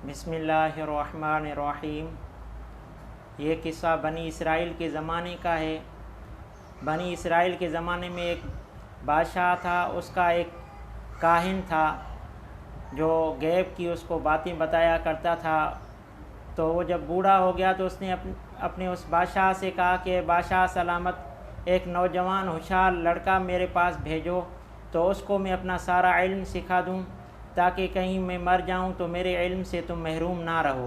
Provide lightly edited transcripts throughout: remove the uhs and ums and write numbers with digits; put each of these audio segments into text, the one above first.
بسم اللہ الرحمن الرحیم۔ یہ قصہ بنی اسرائیل کے زمانے کا ہے۔ بنی اسرائیل کے زمانے میں ایک بادشاہ تھا، اس کا ایک کاہن تھا جو غیب کی اس کو باتیں بتایا کرتا تھا۔ تو وہ جب بوڑھا ہو گیا تو اس نے اپنے اس بادشاہ سے کہا کہ بادشاہ سلامت، ایک نوجوان ہوشیار لڑکا میرے پاس بھیجو تو اس کو میں اپنا سارا علم سکھا دوں، تاکہ کہیں میں مر جاؤں تو میرے علم سے تم محروم نہ رہو۔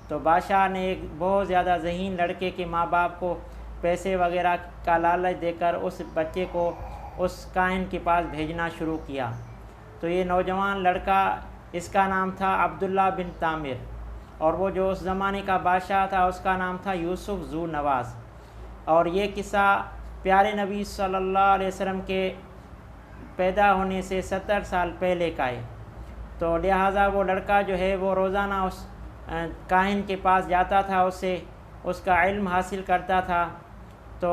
تو بادشاہ نے ایک بہت زیادہ ذہین لڑکے کے ماں باپ کو پیسے وغیرہ کا لالچ دے کر اس بچے کو اس کاہن کے پاس بھیجنا شروع کیا۔ تو یہ نوجوان لڑکا، اس کا نام تھا عبداللہ بن تامر، اور وہ جو اس زمانے کا بادشاہ تھا اس کا نام تھا یوسف ذو نواز۔ اور یہ قصہ پیارے نبی صلی اللہ علیہ وسلم کے پیدا ہونے سے 70 سال پہلے کا ہے۔ تو لہٰذا وہ لڑکا جو ہے وہ روزانہ اس کاہن کے پاس جاتا تھا، اس سے اس کا علم حاصل کرتا تھا۔ تو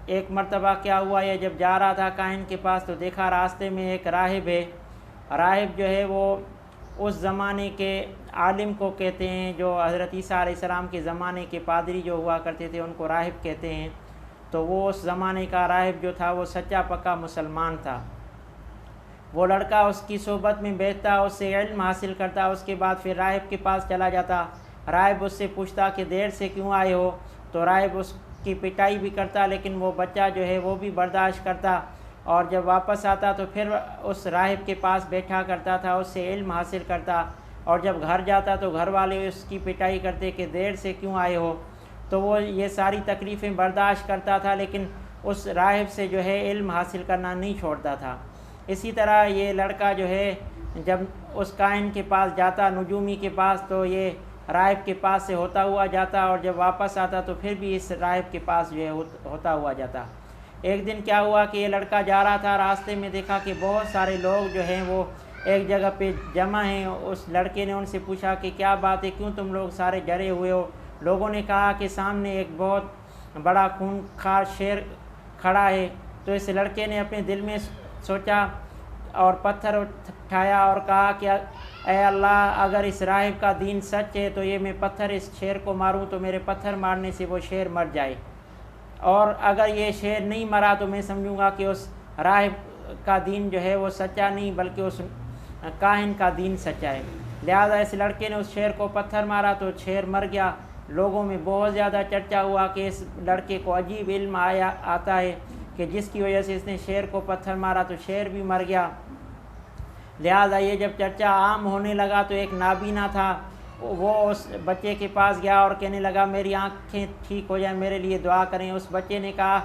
ایک مرتبہ کیا ہوا، یہ جب جا رہا تھا کاہن کے پاس تو دیکھا راستے میں ایک راہب ہے۔ راہب جو ہے وہ اس زمانے کے عالم کو کہتے ہیں، جو حضرت عیسیٰ علیہ السلام کے زمانے کے پادری جو ہوا کرتے تھے ان کو راہب کہتے ہیں۔ تو وہ اس زمانے کا راہب جو تھا وہ سچا پکا مسلمان تھا۔ وہ لڑکا اس کی صحبت میں بیٹھتا، اس سے علم حاصل کرتا، اس کے بعد پھر راہب کے پاس چلا جاتا۔ راہب اس سے پوچھتا کہ دیر سے کیوں آئے ہو، تو راہب اس کی پٹائی بھی کرتا، لیکن وہ بچہ جو ہے وہ بھی برداشت کرتا، اور جب واپس آتا تو پھر اس راہب کے پاس بیٹھا کرتا تھا، اس سے علم حاصل کرتا، اور جب گھر جاتا تو گھر والے اس کی پٹائی کرتے کہ دیر سے کیوں آئے ہو، تو وہ یہ ساری تکلیفیں برداشت کرتا تھا، لیکن اس راہب سے جو ہے علم حاصل کرنا نہیں چھوڑتا تھا۔ اسی طرح یہ لڑکا جو ہے جب اس کائن کے پاس جاتا، نجومی کے پاس، تو یہ راہب کے پاس سے ہوتا ہوا جاتا، اور جب واپس آتا تو پھر بھی اس راہب کے پاس جو ہے ہوتا ہوا جاتا۔ ایک دن کیا ہوا کہ یہ لڑکا جا رہا تھا، راستے میں دیکھا کہ بہت سارے لوگ جو ہیں وہ ایک جگہ پہ جمع ہیں۔ اس لڑکے نے ان سے پوچھا کہ کیا بات ہے، کیوں تم لوگ سارے جڑے ہوئے ہو؟ لوگوں نے کہا کہ سامنے ایک بہت بڑا خونخوار شیر کھڑا ہے۔ تو اس لڑکے نے اپنے دل میں سوچا اور پتھر اٹھایا اور کہا کہ اے اللہ، اگر اس راہب کا دین سچ ہے تو یہ میں پتھر اس شیر کو ماروں تو میرے پتھر مارنے سے وہ شیر مر جائے، اور اگر یہ شیر نہیں مرا تو میں سمجھوں گا کہ اس راہب کا دین جو ہے وہ سچا نہیں بلکہ اس کاہن کا دین سچا ہے۔ لہذا اس لڑکے نے اس شیر کو پتھر مارا تو شیر مر گیا۔ لوگوں میں بہت زیادہ چرچا ہوا کہ اس لڑکے کو عجیب علم آتا ہے کہ جس کی وجہ سے اس نے شیر کو پتھر مارا تو شیر بھی مر گیا۔ لہذا یہ جب چرچا عام ہونے لگا تو ایک نابینا تھا، وہ اس بچے کے پاس گیا اور کہنے لگا میری آنکھیں ٹھیک ہو جائیں، میرے لیے دعا کریں۔ اس بچے نے کہا،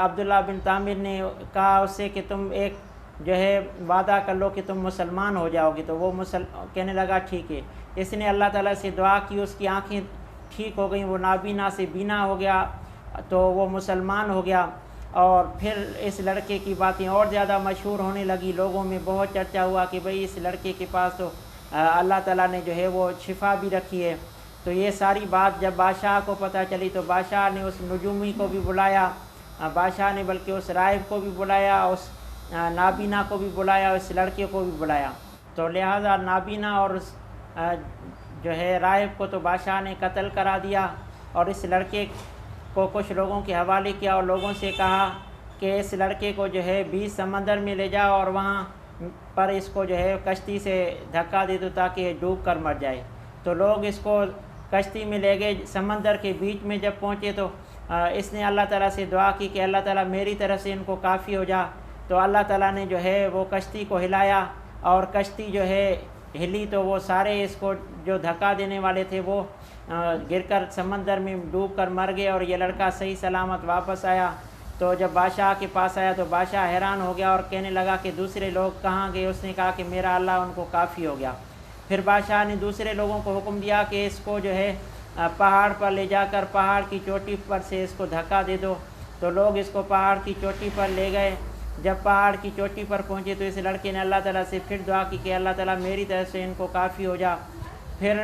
عبداللہ بن تامر نے کہا اس سے کہ تم ایک جو ہے وعدہ کر لو کہ تم مسلمان ہو جاؤ گے، تو وہ کہنے لگا ٹھیک ہے۔ اس نے اللہ تعالیٰ سے دعا کی، اس کی آنکھیں ٹھیک ہو گئیں، وہ نابینا سے بینا ہو گیا، تو وہ مسلمان ہو گیا۔ اور پھر اس لڑکے کی باتیں اور زیادہ مشہور ہونے لگی، لوگوں میں بہت چرچا ہوا کہ بھئی اس لڑکے کے پاس تو اللہ تعالیٰ نے جو ہے وہ شفا بھی رکھی ہے۔ تو یہ ساری بات جب بادشاہ کو پتہ چلی تو بادشاہ نے اس نجومی کو بھی بلایا، بادشاہ نے بلکہ اس راہب کو بھی بلایا، اس نابینا کو بھی بلایا، اس لڑکے کو بھی بلایا۔ تو لہٰذا نابینا اور اس جو ہے راہب کو تو بادشاہ نے قتل کرا دیا، اور اس لڑکے کو کچھ لوگوں کے حوالے کیا، اور لوگوں سے کہا کہ اس لڑکے کو جو ہے 20 سمندر میں لے جاؤ اور وہاں پر اس کو جو ہے کشتی سے دھکا دے دو تاکہ یہ ڈوب کر مر جائے۔ تو لوگ اس کو کشتی میں لے گئے، سمندر کے بیچ میں جب پہنچے تو اس نے اللہ تعالیٰ سے دعا کی کہ اللہ تعالیٰ میری طرف سے ان کو کافی ہو جا۔ تو اللہ تعالیٰ نے جو ہے وہ کشتی کو ہلایا، اور کشتی جو ہے ہلی تو وہ سارے اس کو جو دھکا دینے والے تھے وہ گر کر سمندر میں ڈوب کر مر گئے، اور یہ لڑکا صحیح سلامت واپس آیا۔ تو جب بادشاہ کے پاس آیا تو بادشاہ حیران ہو گیا اور کہنے لگا کہ دوسرے لوگ کہاں گئے؟ اس نے کہا کہ میرا اللہ ان کو کافی ہو گیا۔ پھر بادشاہ نے دوسرے لوگوں کو حکم دیا کہ اس کو جو ہے پہاڑ پر لے جا کر پہاڑ کی چوٹی پر سے اس کو دھکا دے دو۔ تو لوگ اس کو پہاڑ کی چوٹی پر لے گئے۔ جب پہاڑ کی چوٹی پر پہنچے تو اس لڑکے نے اللہ تعالیٰ سے پھر دعا کی کہ اللہ تعالیٰ میری طرف سے ان کو کافی ہو جا۔ پھر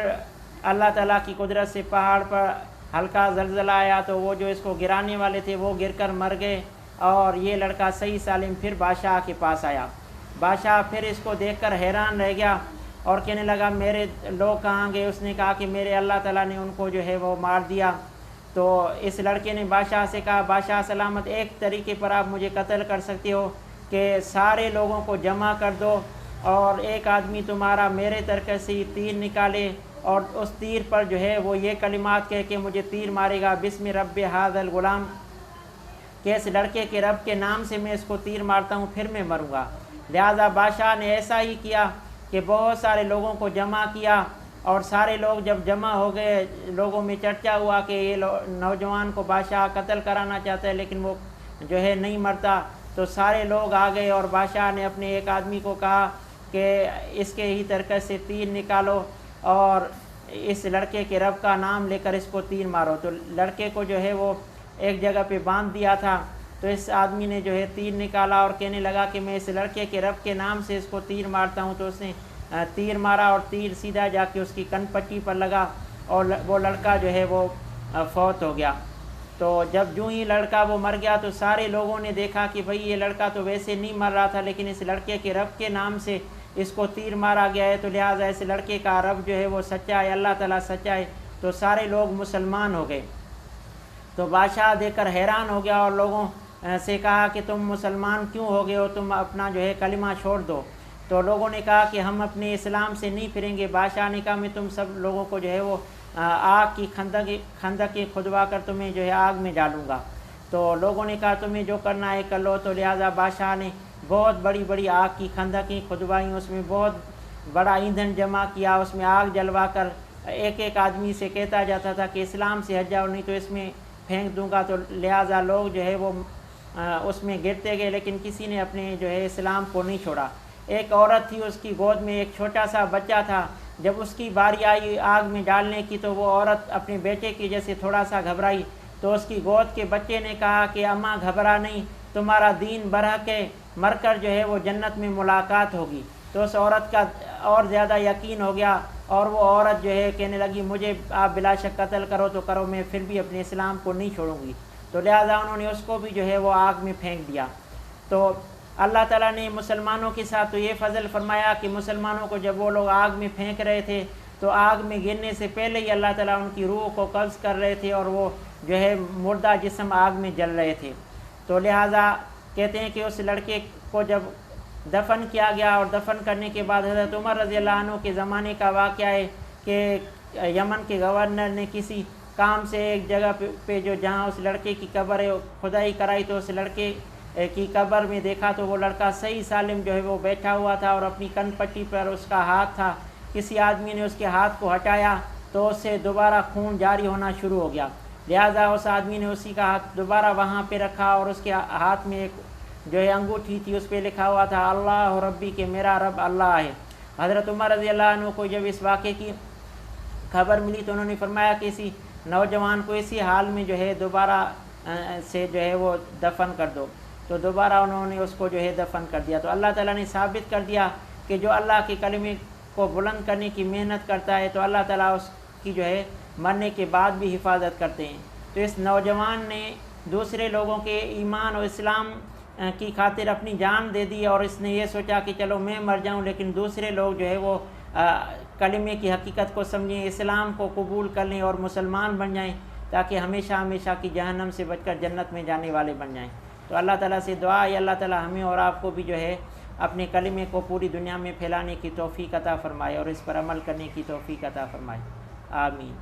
اللہ تعالیٰ کی قدرت سے پہاڑ پر ہلکا زلزلہ آیا تو وہ جو اس کو گرانے والے تھے وہ گر کر مر گئے، اور یہ لڑکا صحیح سالم پھر بادشاہ کے پاس آیا۔ بادشاہ پھر اس کو دیکھ کر حیران رہ گیا اور کہنے لگا میرے لوگ کہاں گئے؟ اس نے کہا کہ میرے اللہ تعالیٰ نے ان کو جو ہے وہ مار دیا۔ تو اس لڑکے نے بادشاہ سے کہا بادشاہ سلامت، ایک طریقے پر آپ مجھے قتل کر سکتے ہو کہ سارے لوگوں کو جمع کر دو اور ایک آدمی تمہارا میرے طرف سے تیر نکالے اور اس تیر پر جو ہے وہ یہ کلمات کہہ کے مجھے تیر مارے گا، بسم رب ھذا الغلام، کہ اس لڑکے کے رب کے نام سے میں اس کو تیر مارتا ہوں پھر میں مروں گا۔ لہٰذا بادشاہ نے ایسا ہی کیا کہ بہت سارے لوگوں کو جمع کیا، اور سارے لوگ جب جمع ہو گئے، لوگوں میں چرچا ہوا کہ یہ نوجوان کو بادشاہ قتل کرانا چاہتا ہے لیکن وہ جو ہے نہیں مرتا۔ تو سارے لوگ آ گئے اور بادشاہ نے اپنے ایک آدمی کو کہا کہ اس کے ہی طرف سے تیر نکالو اور اس لڑکے کے رب کا نام لے کر اس کو تیر مارو۔ تو لڑکے کو جو ہے وہ ایک جگہ پہ باندھ دیا تھا، تو اس آدمی نے جو ہے تیر نکالا اور کہنے لگا کہ میں اس لڑکے کے رب کے نام سے اس کو تیر مارتا ہوں۔ تو اس نے تیر مارا اور تیر سیدھا جا کے اس کی کن پٹی پر لگا اور وہ لڑکا جو ہے وہ فوت ہو گیا۔ تو جب جو ہی لڑکا وہ مر گیا تو سارے لوگوں نے دیکھا کہ بھئی یہ لڑکا تو ویسے نہیں مر رہا تھا لیکن اس لڑکے کے رب کے نام سے اس کو تیر مارا گیا ہے، تو لہٰذا اس لڑکے کا رب جو ہے وہ سچا ہے، اللہ تعالیٰ سچا ہے۔ تو سارے لوگ مسلمان ہو گئے۔ تو بادشاہ دیکھ کر حیران ہو گیا اور لوگوں سے کہا کہ تم مسلمان کیوں ہو گئے ہو، تم اپنا جو ہے کلمہ چھوڑ دو۔ تو لوگوں نے کہا کہ ہم اپنے اسلام سے نہیں پھریں گے۔ بادشاہ نے کہا میں تم سب لوگوں کو جو ہے وہ آگ کی خندقیں کھدوا کر تمہیں جو ہے آگ میں ڈالوں گا۔ تو لوگوں نے کہا تمہیں جو کرنا ہے کر لو۔ تو لہٰذا بادشاہ نے بہت بڑی بڑی آگ کی خندقیں کھدوائیں، اس میں بہت بڑا ایندھن جمع کیا، اس میں آگ جلوا کر ایک ایک آدمی سے کہتا جاتا تھا کہ اسلام سے ہٹ جاؤ نہیں تو اس میں پھینک دوں گا۔ تو لہٰذا لوگ جو ہے وہ اس میں گرتے گئے لیکن کسی نے اپنے جو ہے اسلام کو نہیں چھوڑا۔ ایک عورت تھی، اس کی گود میں ایک چھوٹا سا بچہ تھا۔ جب اس کی باری آئی آگ میں ڈالنے کی تو وہ عورت اپنے بیٹے کی جیسے تھوڑا سا گھبرائی، تو اس کی گود کے بچے نے کہا کہ اماں گھبرا نہیں، تمہارا دین برحق ہے، مر کر جو ہے وہ جنت میں ملاقات ہوگی۔ تو اس عورت کا اور زیادہ یقین ہو گیا اور وہ عورت جو ہے کہنے لگی مجھے آپ بلا شک قتل کرو تو کرو، میں پھر بھی اپنے اسلام کو نہیں چھوڑوں گی۔ تو لہٰذا انہوں نے اس کو بھی جو ہے وہ آگ میں پھینک دیا۔ تو اللہ تعالیٰ نے مسلمانوں کے ساتھ تو یہ فضل فرمایا کہ مسلمانوں کو جب وہ لوگ آگ میں پھینک رہے تھے تو آگ میں گرنے سے پہلے ہی اللہ تعالیٰ ان کی روح کو قبض کر رہے تھے اور وہ جو ہے مردہ جسم آگ میں جل رہے تھے۔ تو لہٰذا کہتے ہیں کہ اس لڑکے کو جب دفن کیا گیا اور دفن کرنے کے بعد حضرت عمر رضی اللہ عنہ کے زمانے کا واقعہ ہے کہ یمن کے گورنر نے کسی کام سے ایک جگہ پہ جو جہاں اس لڑکے کی قبر ہے کھدائی کرائی، تو اس لڑکے کی قبر میں دیکھا تو وہ لڑکا صحیح سالم جو ہے وہ بیٹھا ہوا تھا اور اپنی کن پٹی پر اس کا ہاتھ تھا۔ کسی آدمی نے اس کے ہاتھ کو ہٹایا تو اس سے دوبارہ خون جاری ہونا شروع ہو گیا، لہٰذا اس آدمی نے اسی کا ہاتھ دوبارہ وہاں پہ رکھا اور اس کے ہاتھ میں ایک جو ہے انگوٹھی تھی، اس پہ لکھا ہوا تھا اللہ ربی، کہ میرا رب اللہ ہے۔ حضرت عمر رضی اللہ عنہ کو جب اس واقعے کی خبر ملی تو انہوں نے فرمایا کہ اسی نوجوان کو اسی حال میں جو ہے دوبارہ سے جو ہے وہ دفن کر دو۔ تو دوبارہ انہوں نے اس کو جو ہے دفن کر دیا۔ تو اللہ تعالیٰ نے ثابت کر دیا کہ جو اللہ کے کلمے کو بلند کرنے کی محنت کرتا ہے تو اللہ تعالیٰ اس کی جو ہے مرنے کے بعد بھی حفاظت کرتے ہیں۔ تو اس نوجوان نے دوسرے لوگوں کے ایمان اور اسلام کی خاطر اپنی جان دے دی اور اس نے یہ سوچا کہ چلو میں مر جاؤں لیکن دوسرے لوگ جو ہے وہ کلمے کی حقیقت کو سمجھیں، اسلام کو قبول کر لیں اور مسلمان بن جائیں تاکہ ہمیشہ ہمیشہ کی جہنم سے بچ کر جنت میں جانے والے بن جائیں۔ تو اللہ تعالیٰ سے دعا ہے اللہ تعالیٰ ہمیں اور آپ کو بھی جو ہے اپنے کلمے کو پوری دنیا میں پھیلانے کی توفیق عطا فرمائے اور اس پر عمل کرنے کی توفیق عطا فرمائے، آمین۔